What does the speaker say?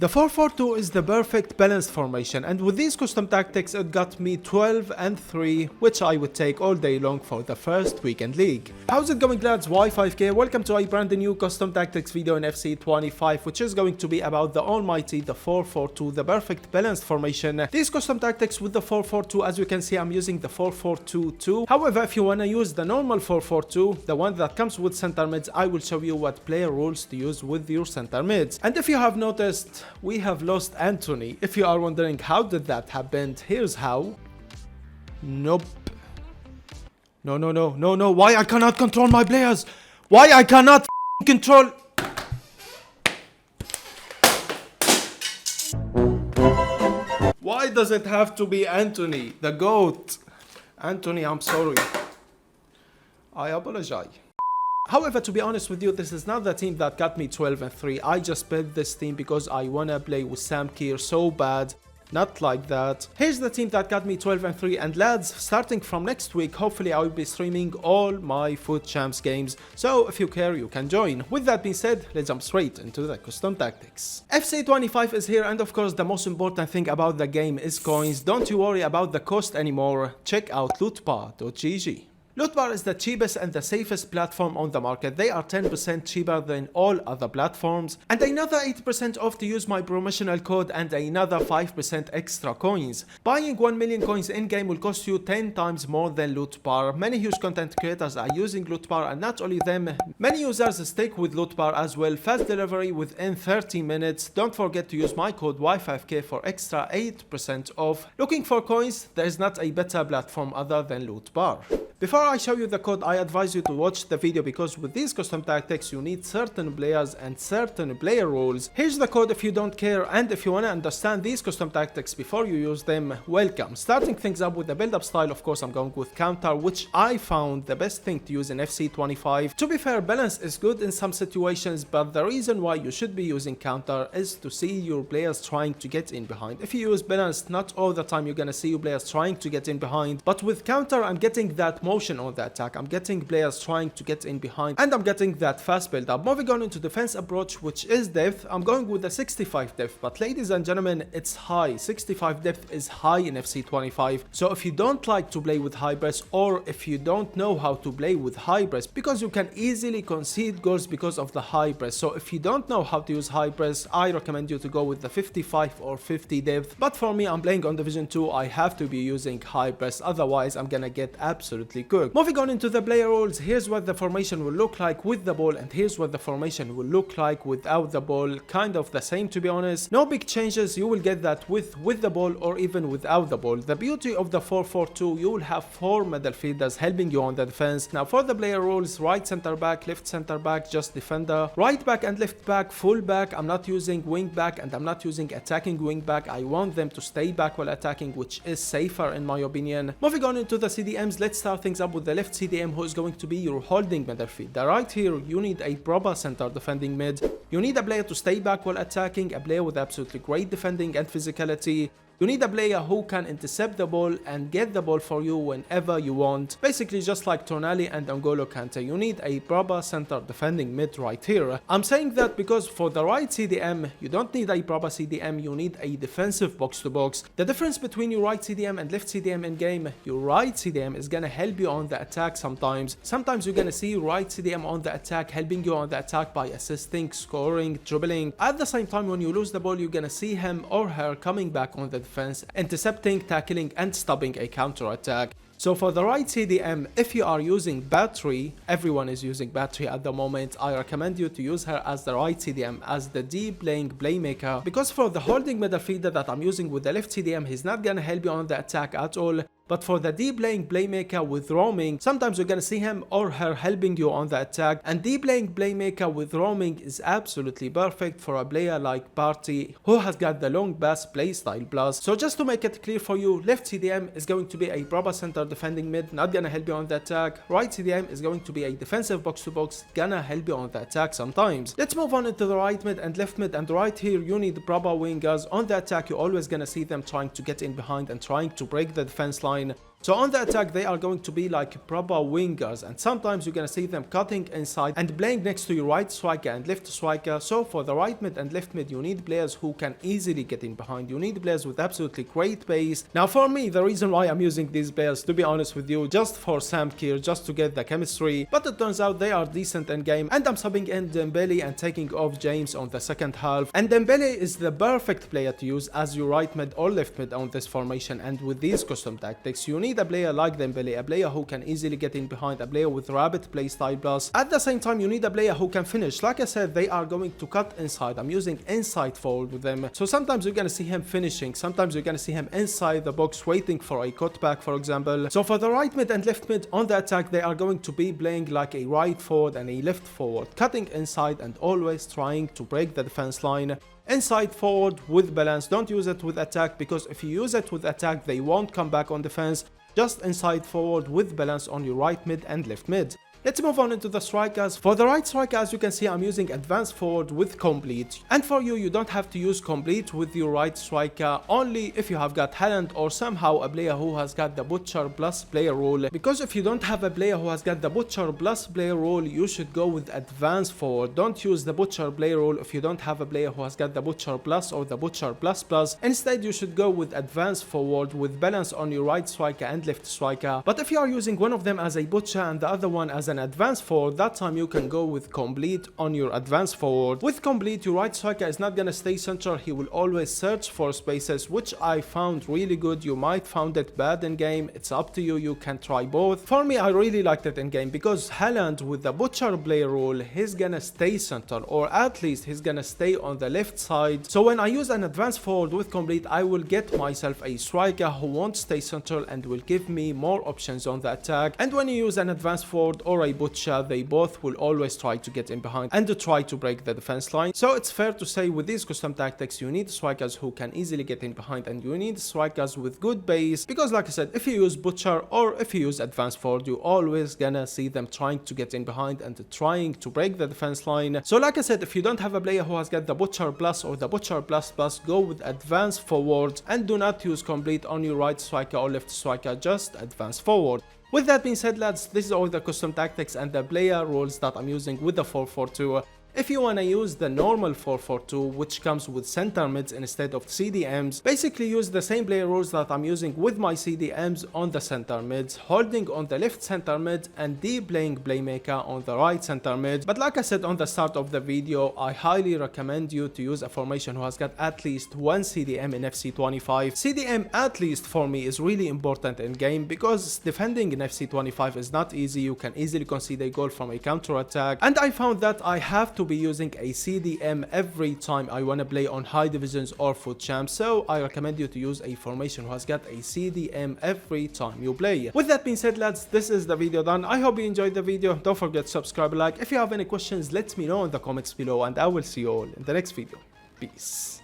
The 4-4-2 is the perfect balanced formation, and with these custom tactics it got me 12 and 3, which I would take all day long for the first weekend league. How's it going, lads? Y5K, welcome to a brand new custom tactics video in FC 25, which is going to be about the almighty, the 4-4-2, the perfect balanced formation. These custom tactics with the 4-4-2, as you can see, I'm using the 4-4-2-2. However, if you wanna use the normal 4-4-2, the one that comes with center mids, I will show you what player rules to use with your center mids. And if you have noticed, we have lost Anthony. If you are wondering how did that happen, here's how. Nope. No. Why I cannot control my players? Why I cannot control? Why does it have to be Anthony, the GOAT? Anthony, I'm sorry. I apologize. However, to be honest with you, this is not the team that got me 12 and 3. I just built this team because I wanna play with Sam Kerr so bad. Not like that. Here's the team that got me 12 and 3, and lads, starting from next week, hopefully I will be streaming all my Foot Champs games, so if you care, you can join. With that being said, let's jump straight into the custom tactics. FC 25 is here, and of course the most important thing about the game is coins. Don't you worry about the cost anymore. Check out lootbar.gg. Lootbar is the cheapest and the safest platform on the market. They are 10% cheaper than all other platforms, and another 8% off to use my promotional code, and another 5% extra coins. Buying 1 million coins in-game will cost you 10 times more than Lootbar. Many huge content creators are using Lootbar, and not only them, many users stick with Lootbar as well. Fast delivery within 30 minutes. Don't forget to use my code Y5K for extra 8% off. Looking for coins? There is not a better platform other than Lootbar. Before I show you the code, I advise you to watch the video, because with these custom tactics you need certain players and certain player rules. Here's the code if you don't care, and if you wanna understand these custom tactics before you use them, welcome. Starting things up with the build-up style, of course I'm going with counter, which I found the best thing to use in FC 25. To be fair, balance is good in some situations, but the reason why you should be using counter is to see your players trying to get in behind. If you use balance, not all the time you're gonna see your players trying to get in behind, but with counter I'm getting that motion on the attack, I'm getting players trying to get in behind, and I'm getting that fast build up. Moving on into defense approach, which is depth, I'm going with the 65 depth, but ladies and gentlemen, it's high. 65 depth is high in FC 25, so if you don't like to play with high press, or if you don't know how to play with high press, because you can easily concede goals because of the high press, so if you don't know how to use high press, I recommend you to go with the 55 or 50 depth, but for me, I'm playing on Division 2, I have to be using high press, otherwise I'm gonna get absolutely cooked. Moving on into the player rules, here's what the formation will look like with the ball, and here's what the formation will look like without the ball. Kind of the same, to be honest. No big changes. You will get that with the ball or even without the ball. The beauty of the 4-4-2, you will have 4 midfielders helping you on the defense. Now for the player rules, right center back, left center back, just defender, right back and left back, full back. I'm not using wing back, and I'm not using attacking wing back. I want them to stay back while attacking, which is safer in my opinion. Moving on into the CDMs, let's start things up with the left CDM, who is going to be your holding midfielder. Right here, you need a proper center defending mid. You need a player to stay back while attacking, a player with absolutely great defending and physicality. You need a player who can intercept the ball and get the ball for you whenever you want. Basically just like Tonali and N'Golo Kante. You need a proper center defending mid right here. I'm saying that because for the right CDM, you don't need a proper CDM, you need a defensive box to box. The difference between your right CDM and left CDM in game, your right CDM is gonna help you on the attack sometimes. Sometimes you're gonna see right CDM on the attack, helping you on the attack by assisting, scoring, dribbling. At the same time, when you lose the ball, you're gonna see him or her coming back on the defense, intercepting, tackling, and stopping a counter attack. So for the right CDM, if you are using battery, everyone is using battery at the moment, I recommend you to use her as the right CDM, as the deep playing playmaker, because for the holding midfielder that I'm using with the left CDM, he's not gonna help you on the attack at all. But for the deep playing playmaker with roaming, sometimes you're gonna see him or her helping you on the attack, and deep playing playmaker with roaming is absolutely perfect for a player like Party, who has got the long pass playstyle plus. So just to make it clear for you, left CDM is going to be a proper center defending mid, not gonna help you on the attack. Right CDM is going to be a defensive box to box, gonna help you on the attack sometimes. Let's move on into the right mid and left mid, and right here you need proper wingers. On the attack, you're always gonna see them trying to get in behind and trying to break the defense line. So on the attack, they are going to be like proper wingers, and sometimes you're gonna see them cutting inside and playing next to your right striker and left striker. So for the right mid and left mid, you need players who can easily get in behind. You need players with absolutely great pace. Now for me, the reason why I'm using these players, to be honest with you, just for Sam Kerr, just to get the chemistry, but it turns out they are decent in game, and I'm subbing in Dembele and taking off James on the second half. And Dembele is the perfect player to use as your right mid or left mid on this formation. And with these custom tactics, you need a player like Dembele, a player who can easily get in behind, a player with rapid playstyle plus. At the same time, you need a player who can finish. Like I said, they are going to cut inside. I'm using inside forward with them. So sometimes you're gonna see him finishing, sometimes you're gonna see him inside the box waiting for a cutback, for example. So for the right mid and left mid on the attack, they are going to be playing like a right forward and a left forward, cutting inside and always trying to break the defense line. Inside forward with balance, don't use it with attack, because if you use it with attack, they won't come back on defense. Just inside forward with balance on your right mid and left mid. Let's move on into the strikers. For the right striker, as you can see, I'm using advanced forward with complete. And for you, you don't have to use complete with your right striker, only if you have got Haaland or somehow a player who has got the butcher plus player rule. Because if you don't have a player who has got the butcher plus player rule, you should go with advanced forward. Don't use the butcher player rule if you don't have a player who has got the butcher plus or the butcher plus plus. Instead, you should go with advanced forward with balance on your right striker and left striker. But if you are using one of them as a butcher and the other one as an advanced forward, that time you can go with complete on your advanced forward. With complete, your right striker is not gonna stay central, he will always search for spaces, which I found really good. You might found it bad in game, it's up to you, you can try both. For me, I really liked it in game because Haaland with the butcher player rule, he's gonna stay central, or at least he's gonna stay on the left side. So when I use an advanced forward with complete, I will get myself a striker who won't stay central and will give me more options on the attack. And when you use an advanced forward or a butcher, they both will always try to get in behind and to try to break the defense line. So it's fair to say with these custom tactics, you need strikers who can easily get in behind, and you need strikers with good base, because like I said, if you use butcher or if you use advanced forward, you always gonna see them trying to get in behind and trying to break the defense line. So like I said, if you don't have a player who has got the butcher plus or the butcher plus plus, go with advanced forward and do not use complete on your right striker or left striker, just advanced forward. With that being said, lads, this is all the custom tactics and the player roles that I'm using with the 4-4-2. If you wanna use the normal 4-4-2, which comes with center mids instead of CDMs, basically use the same player rules that I'm using with my CDMs on the center mids, holding on the left center mid and playing playmaker on the right center mid. But like I said on the start of the video, I highly recommend you to use a formation who has got at least one CDM in FC25. CDM at least for me is really important in game, because defending in FC25 is not easy. You can easily concede a goal from a counter attack, and I found that I have to be using a CDM every time I want to play on high divisions or foot champs. So I recommend you to use a formation who has got a CDM every time you play. With that being said, lads, this is the video done. I hope you enjoyed the video. Don't forget to subscribe, like. If you have any questions, let me know in the comments below, and I will see you all in the next video. Peace.